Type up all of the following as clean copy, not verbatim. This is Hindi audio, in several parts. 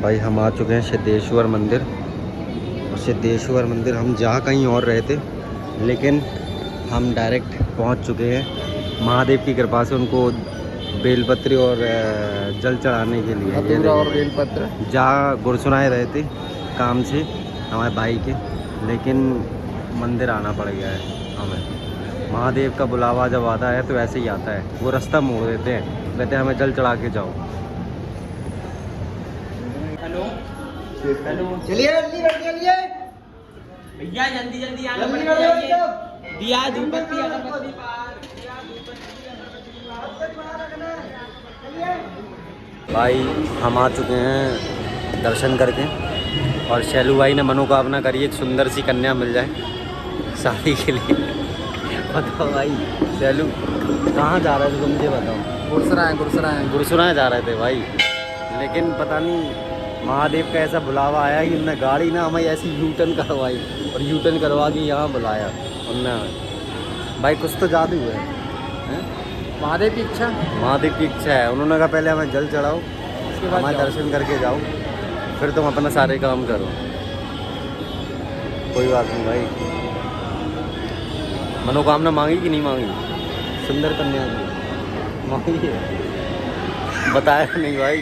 भाई हम आ चुके हैं सिद्धेश्वर मंदिर। और सिद्धेश्वर मंदिर हम जहाँ कहीं और रहे थे, लेकिन हम डायरेक्ट पहुँच चुके हैं महादेव की कृपा से उनको बेलपत्री और जल चढ़ाने के लिए। धतूरा और बेलपत्र जहाँ गुरसुनाए रहे थे काम से हमारे भाई के, लेकिन मंदिर आना पड़ गया है हमें। महादेव का बुलावा जब आता है तो ऐसे ही आता है, वो रास्ता मोड़ देते हैं, कहते हैं हमें जल चढ़ा के जाओ। हेलो हेलो, चलिए जल्दी चलिए भैया जल्दी जल्दी आना जल्दी पड़ेगा। करो। दिया धूपबत्ती अगरबत्ती भाई हम आ चुके हैं दर्शन करके, और शैलू भाई ने मनोकामना करी एक सुंदर सी कन्या मिल जाए शादी के लिए। बताओ भाई शैलू कहाँ जा रहे थे तुम, मुझे बताओ। गुरसुराए जा रहे थे भाई, लेकिन पता नहीं महादेव का ऐसा बुलावा आया कि उन्होंने गाड़ी ना हमें ऐसी यू टर्न करवाई, और यू टर्न करवा के यहाँ बुलाया उन्होंने। भाई कुछ तो जादू है, हैं? महादेव की इच्छा है। उन्होंने कहा पहले हमें जल चढ़ाओ, उसके बाद हमारे दर्शन करके जाओ, फिर तुम अपना सारे काम करो। कोई बात नहीं भाई, मनोकामना मांगी कि नहीं मांगी? सुंदर कन्या की मांगी है, बताया नहीं भाई।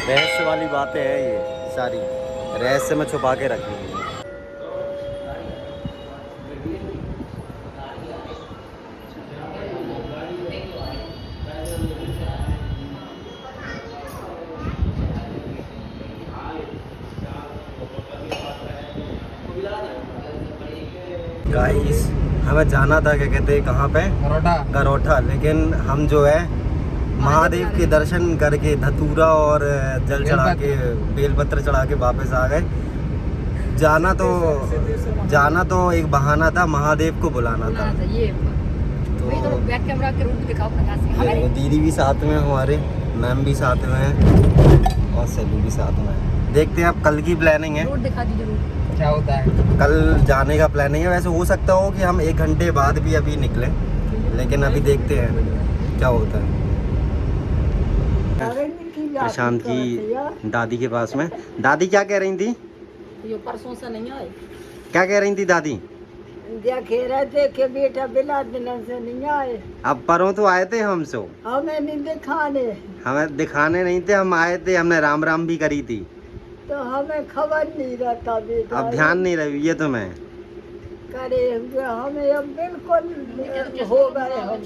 रहस्य वाली बातें हैं ये सारी, रहस्य में छुपा के रखी है। गाइस हमें जाना था, क्या कहते हैं कहाँ पे, गरोठा, लेकिन हम जो है महादेव के दर्शन करके धतूरा और जल चढ़ा के बेलपत्र चढ़ा के वापस आ गए। जाना तो एक बहाना था, महादेव को बुलाना था। तो बैक कैमरा के रूप दिखाओ प्रकाश से। वो दीदी भी साथ में, हमारे मैम भी साथ में हैं, और सैलू भी साथ में है। देखते हैं अब कल की प्लानिंग है, रोड दिखा दीजिए रोड क्या होता है। कल जाने का प्लानिंग है। वैसे हो सकता हो कि हम 1 घंटे बाद भी अभी निकलें, लेकिन अभी देखते हैं क्या होता है। प्रशांत की दादी के पास में। दादी क्या कह रही थी? ये परसों से नहीं आए। क्या कह रही थी दादी? देखे रहे थे कि बेटा बिला दिनों से नहीं आए। अब परों तो आए थे हमसे, हमें नहीं दिखाने। हमें दिखाने नहीं थे, हम आए थे, हमने राम राम भी करी थी, तो हमें खबर नहीं रहता बेटा। अब ध्यान नहीं रही ये तुम्हें। करे हुए हमें अब बिल्कुल हो गए हम।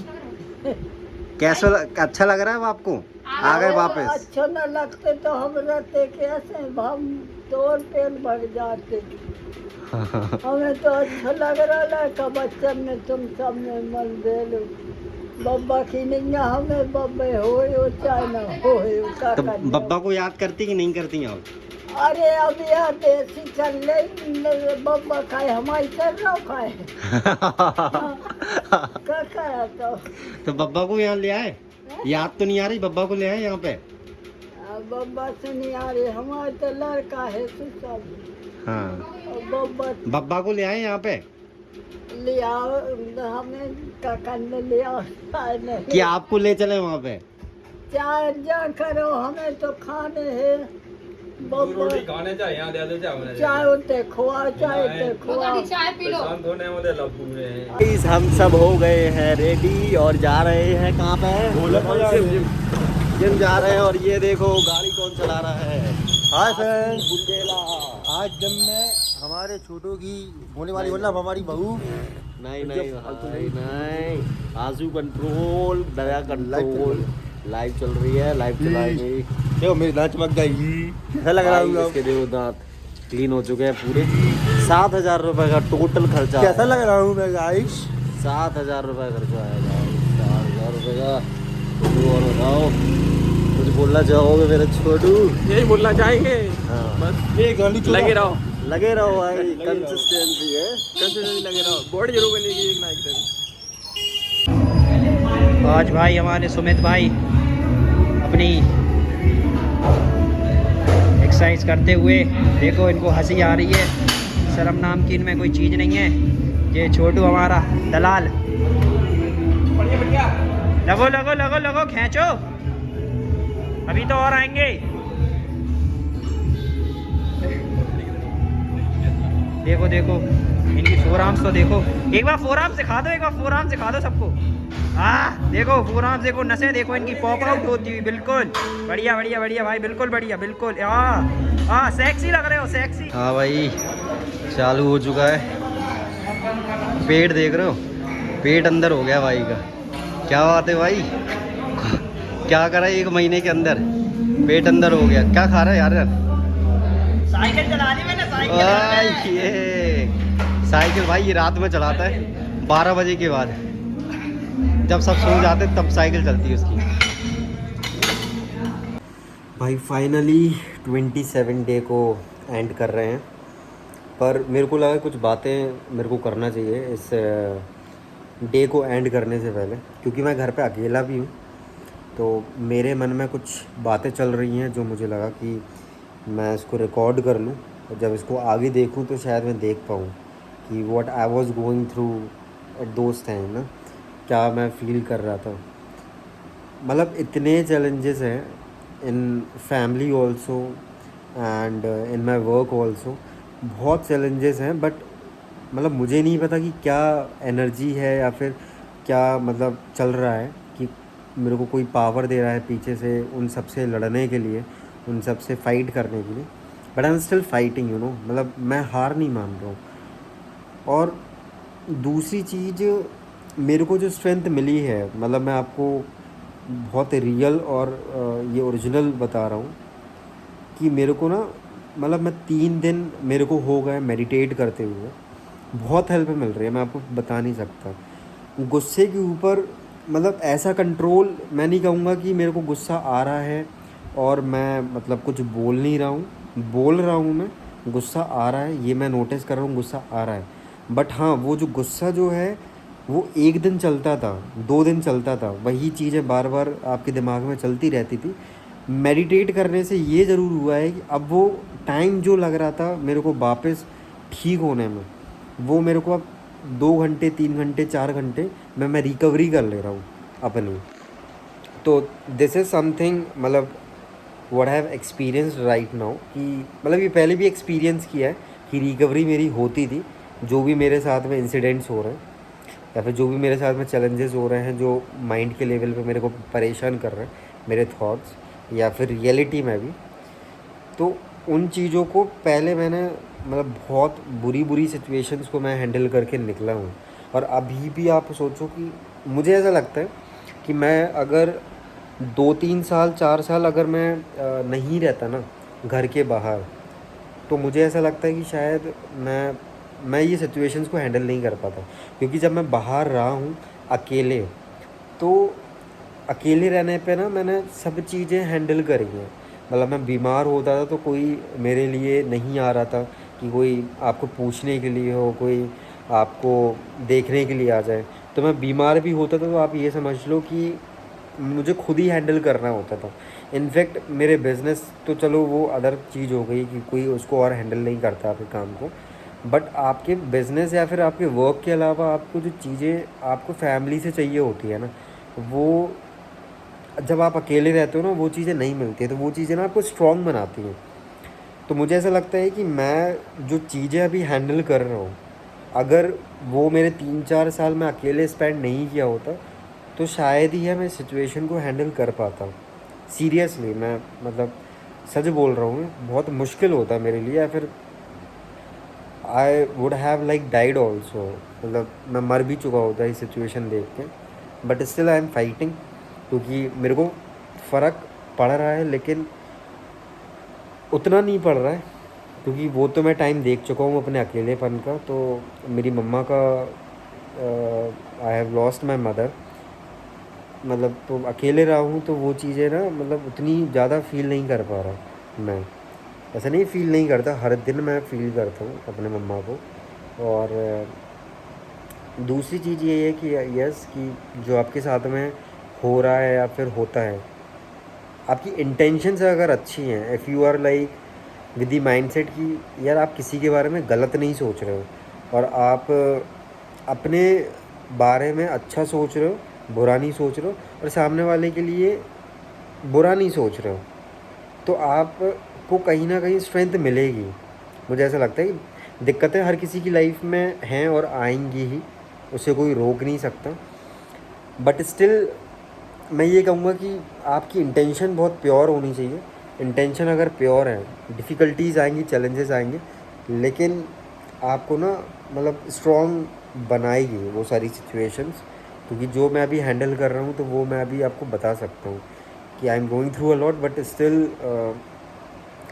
कैसा अच्छा लग रहा है अब आपको? आ गए वापस? अच्छा न लगते तो हम रहते कैसे, हम तोड़ पेल भर जाते। हमें तो अच्छा लग रहा है कि बच्चन ने तुम सब ने मन दे लो। बब्बा की नहीं है, हमें बब्बे हो चाहे न हो। तो बब्बा को याद करती कि नहीं करती आप? अरे अब यार देसी चल रही, बब्बा खाए हमारी चल रहा खाए। क्या खाया तो बब्बा को यहाँ ले आए? याद तो नहीं आ रही? बब्बा को ले आए यहाँ पे? बब्बा से नहीं आ रही, हमारे तो लड़का है सब। हाँ, बब्बा को ले आए यहाँ पे? ले आओ, हमें काका ने ले आओ। कि आपको ले चले वहाँ पे? चाहे जा करो, हमें तो खाने हैं। रोटी खाने चाहिए यहाँ दे दो चाय उठे खुआ, चाय उठे खुआ, चाय पी लो। शांत होने वाले लब्बू हैं। गाइस हम सब हो गए हैं रेडी और जा रहे हैं कहाँ पे? जिम जा रहे हैं। और ये देखो गाड़ी कौन चला रहा है। Hi friends, Bundela. आज जिम में हमारे छोटू की होने वाली, मतलब हमारी बहू। नहीं नहीं, आजू कंट्रोल, दया कंट्रोल। लाइव चल रही है, लाइव चलाएंगे। देखो मेरी दांत चमक जाएगी, ऐसा लग रहा है। इसके देखो दांत क्लीन हो चुके हैं पूरे। 7,000 रुपए का टोटल खर्चा। कैसा लग रहा हूँ मैं गाइस? 7,000 रुपए खर्चा आएगा। 4,000 रुपए का। छोटू और बताओ, कुछ बोलना चाहोगे मेरे छोटू? यही बोलना चाहेंगे, हाँ, बस ये गाड़ी लगे रहो भाई, कंसिस्टेंसी है, लगे रहो, बॉडी जरूर बनेगी एक ना एक दिन। आज भाई हमारे सुमित भाई अपनी एक्सरसाइज करते हुए, देखो इनको हंसी आ रही है। शर्म नाम की इनमें कोई चीज़ नहीं है। ये छोटू हमारा दलाल। लगो लगो लगो लगो, खींचो, अभी तो और आएंगे। देखो देखो इनकी फोर आर्म्स तो देखो, एक बार फोर आर्म्स दिखा दो, एक बार फोर आर्म्स दिखा दो सबको। देखो फोर आर्म्स देखो, नसें देखो इनकी पॉप आउट होती हुई, बिल्कुल बढ़िया बढ़िया बढ़िया भाई, बिल्कुल बढ़िया, बिल्कुल सेक्सी लग रहे हो, सेक्सी। हाँ भाई चालू हो चुका है। पेट देख रहे हो, पेट अंदर हो गया भाई का। क्या बात है भाई, क्या करा 1 महीने के अंदर पेट अंदर हो गया। क्या खा रहा है यार? साइकिल चला ली मैंने, साइकिल। ये साइकिल भाई ये रात में चलाता है 12 बजे के बाद, जब सब सो जाते तब साइकिल चलती है उसकी। भाई फाइनली 27 डे को एंड कर रहे हैं, पर मेरे को लगा कुछ बातें मेरे को करना चाहिए इस डे को एंड करने से पहले, क्योंकि मैं घर पे अकेला भी हूँ। तो मेरे मन में कुछ बातें चल रही हैं जो मुझे लगा कि मैं इसको रिकॉर्ड कर लूँ, और जब इसको आगे देखूँ तो शायद मैं देख पाऊँ कि what I was going through at दोस्त टाइम ना, क्या मैं फील कर रहा था। मतलब इतने चैलेंजेस हैं in family also and in my work also, बहुत चैलेंजेस हैं। बट मतलब मुझे नहीं पता कि क्या एनर्जी है या फिर क्या मतलब चल रहा है कि मेरे को कोई पावर दे रहा है पीछे से उन सब से लड़ने के लिए, उन सब से फाइट करने के लिए। But I am still fighting you know, मतलब मैं हार नहीं मान रहा हूँ। और दूसरी चीज़ मेरे को जो स्ट्रेंथ मिली है, मतलब मैं आपको बहुत रियल और ये ओरिजिनल बता रहा हूँ कि मेरे को ना, मतलब मैं 3 दिन मेरे को हो गए मेडिटेट करते हुए, बहुत हेल्प मिल रही है, मैं आपको बता नहीं सकता। गुस्से के ऊपर मतलब ऐसा कंट्रोल, मैं नहीं कहूँगा कि मेरे को गुस्सा आ रहा है और मैं मतलब कुछ बोल नहीं रहा हूँ, बोल रहा हूँ मैं, गुस्सा आ रहा है ये मैं नोटिस कर रहा हूँ, गुस्सा आ रहा है। बट हाँ, वो जो गुस्सा जो है वो 1 दिन चलता था, 2 दिन चलता था, वही चीज़ें बार बार आपके दिमाग में चलती रहती थी। मेडिटेट करने से ये ज़रूर हुआ है कि अब वो टाइम जो लग रहा था मेरे को वापस ठीक होने में, वो मेरे को अब 2 घंटे 3 घंटे 4 घंटे में मैं रिकवरी कर ले रहा हूँ अपनी। तो दिस इज़ समथिंग मतलब what I have experience right now, कि मतलब ये पहले भी एक्सपीरियंस किया है कि रिकवरी मेरी होती थी। जो भी मेरे साथ में इंसिडेंट्स हो रहे हैं या फिर जो भी मेरे साथ में चैलेंजेस हो रहे हैं जो माइंड के लेवल पे मेरे को परेशान कर रहे हैं, मेरे थॉट्स या फिर रियलिटी में भी, तो उन चीज़ों को पहले मैंने मतलब बहुत बुरी सिचुएशंस को मैं हैंडल करके निकला हूँ। और अभी भी आप सोचो कि मुझे ऐसा लगता है कि मैं अगर 2-3 साल 4 साल अगर मैं नहीं रहता ना घर के बाहर, तो मुझे ऐसा लगता है कि शायद मैं ये सिचुएशंस को हैंडल नहीं कर पाता। क्योंकि जब मैं बाहर रहा हूँ अकेले, तो अकेले रहने पे ना मैंने सब चीज़ें हैंडल करी हैं। मतलब मैं बीमार होता था तो कोई मेरे लिए नहीं आ रहा था कि कोई आपको पूछने के लिए हो, कोई आपको देखने के लिए आ जाए। तो मैं बीमार भी होता था तो आप ये समझ लो कि मुझे खुद ही हैंडल करना होता था। इनफैक्ट मेरे बिज़नेस तो चलो वो अदर चीज़ हो गई कि कोई उसको और हैंडल नहीं करता आपके काम को, बट आपके बिज़नेस या फिर आपके वर्क के अलावा आपको जो चीज़ें आपको फैमिली से चाहिए होती है ना, वो जब आप अकेले रहते हो ना वो चीज़ें नहीं मिलती है। तो वो चीज़ें ना आपको स्ट्रॉन्ग बनाती हैं। तो मुझे ऐसा लगता है कि मैं जो चीज़ें अभी हैंडल कर रहा हूँ, अगर वो मेरे 3-4 साल में अकेले स्पेंड नहीं किया होता तो शायद ही है मैं सिचुएशन को हैंडल कर पाता। सीरियसली मैं मतलब सच बोल रहा हूँ, बहुत मुश्किल होता मेरे लिए, या फिर I would have like died also, मतलब मैं मर भी चुका होता इस सिचुएशन देख के। But still I am fighting, क्योंकि मेरे को फ़र्क पड़ रहा है लेकिन उतना नहीं पड़ रहा है, क्योंकि वो तो मैं टाइम देख चुका हूँ अपने अकेलेपन का। तो मेरी मम्मा का I have lost my mother, मतलब तो अकेले रहा हूँ तो वो चीज़ें ना मतलब उतनी ज़्यादा फील नहीं कर पा रहा मैं। ऐसा नहीं फील नहीं करता, हर दिन मैं फील करता हूँ अपने मम्मा को। और दूसरी चीज़ ये है कि यस कि जो आपके साथ में हो रहा है या फिर होता है, आपकी इंटेंशंस अगर अच्छी हैं, if you are like with the mindset कि यार आप किसी के बारे में गलत नहीं सोच रहे हो और आप अपने बारे में अच्छा सोच रहे हो, बुरा नहीं सोच रहे हो, और सामने वाले के लिए बुरा नहीं सोच रहे हो, तो आपको कहीं ना कहीं स्ट्रेंथ मिलेगी। मुझे ऐसा लगता है कि दिक्कतें हर किसी की लाइफ में हैं और आएंगी ही, उसे कोई रोक नहीं सकता। बट स्टिल मैं ये कहूँगा कि आपकी इंटेंशन बहुत प्योर होनी चाहिए। इंटेंशन अगर प्योर है, डिफ़िकल्टीज़ आएंगी, चैलेंजेस आएंगे, लेकिन आपको ना मतलब स्ट्रॉन्ग बनाएगी वो सारी सिचुएशंस। क्योंकि जो मैं अभी हैंडल कर रहा हूँ तो वो मैं अभी आपको बता सकता हूँ कि I am going through a lot, but still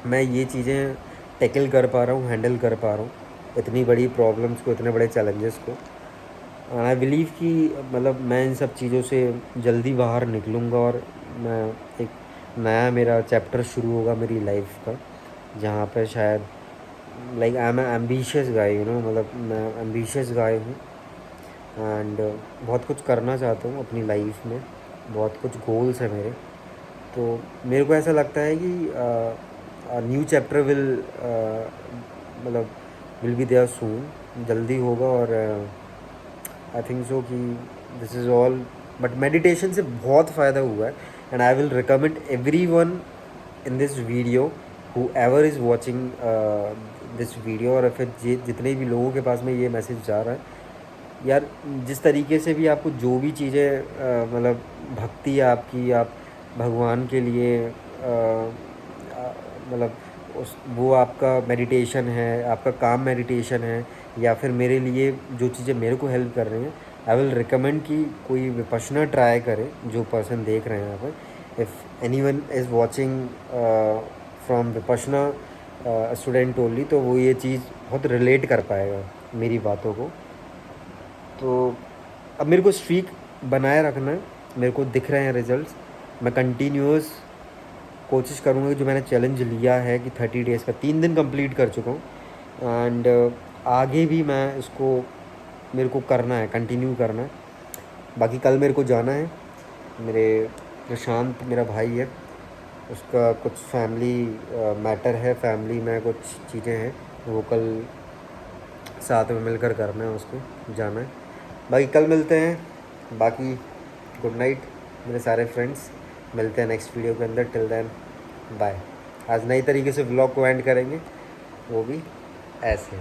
मैं ये चीज़ें टैकल कर पा रहा हूँ, हैंडल कर पा रहा हूँ इतनी बड़ी प्रॉब्लम्स को, इतने बड़े चैलेंजेस को। आई बिलीव कि मतलब मैं इन सब चीज़ों से जल्दी बाहर निकलूँगा और मैं एक नया मेरा चैप्टर शुरू होगा मेरी लाइफ का, जहाँ पे शायद like I am ambitious guy, you know, मतलब मैं एम्बिशियस गाय हूँ एंड बहुत कुछ करना चाहता हूँ अपनी लाइफ में, बहुत कुछ गोल्स है मेरे। तो मेरे को ऐसा लगता है कि न्यू चैप्टर मतलब विल बी देयर सून, जल्दी होगा। और आई थिंक सो कि this is all, but meditation से बहुत फ़ायदा हुआ है and I will recommend everyone in this video, whoever is watching this video, और फिर जितने भी लोगों के पास में ये मैसेज जा रहा है, यार जिस तरीके से भी आपको जो भी चीज़ें मतलब भक्ति है आपकी, आप भगवान के लिए मतलब वो आपका मेडिटेशन है, आपका काम मेडिटेशन है, या फिर मेरे लिए जो चीज़ें मेरे को हेल्प कर रही हैं, आई विल रिकमेंड कि कोई विपश्यना ट्राई करे जो पर्सन देख रहे हैं यहाँ पर। If anyone is watching from Vipassana student only, तो वो ये चीज़ बहुत रिलेट कर पाएगा मेरी बातों को। तो अब मेरे को स्ट्रीक बनाए रखना है, मेरे को दिख रहे हैं रिजल्ट्स, मैं कंटिन्यूअस कोशिश करूँगा कि जो मैंने चैलेंज लिया है कि 30 डेज़ का 3 दिन कंप्लीट कर चुका हूँ एंड आगे भी मैं इसको मेरे को करना है, कंटिन्यू करना है। बाकी कल मेरे को जाना है, मेरे प्रशांत मेरा भाई है, उसका कुछ फैमिली मैटर है, फैमिली में कुछ चीज़ें हैं, वो कल साथ में मिलकर करना है, उसको जाना है। बाकी कल मिलते हैं। बाकी गुड नाइट मेरे सारे फ्रेंड्स, मिलते हैं नेक्स्ट वीडियो के अंदर। Till then bye. आज नई तरीके से व्लॉग को एंड करेंगे, वो भी ऐसे।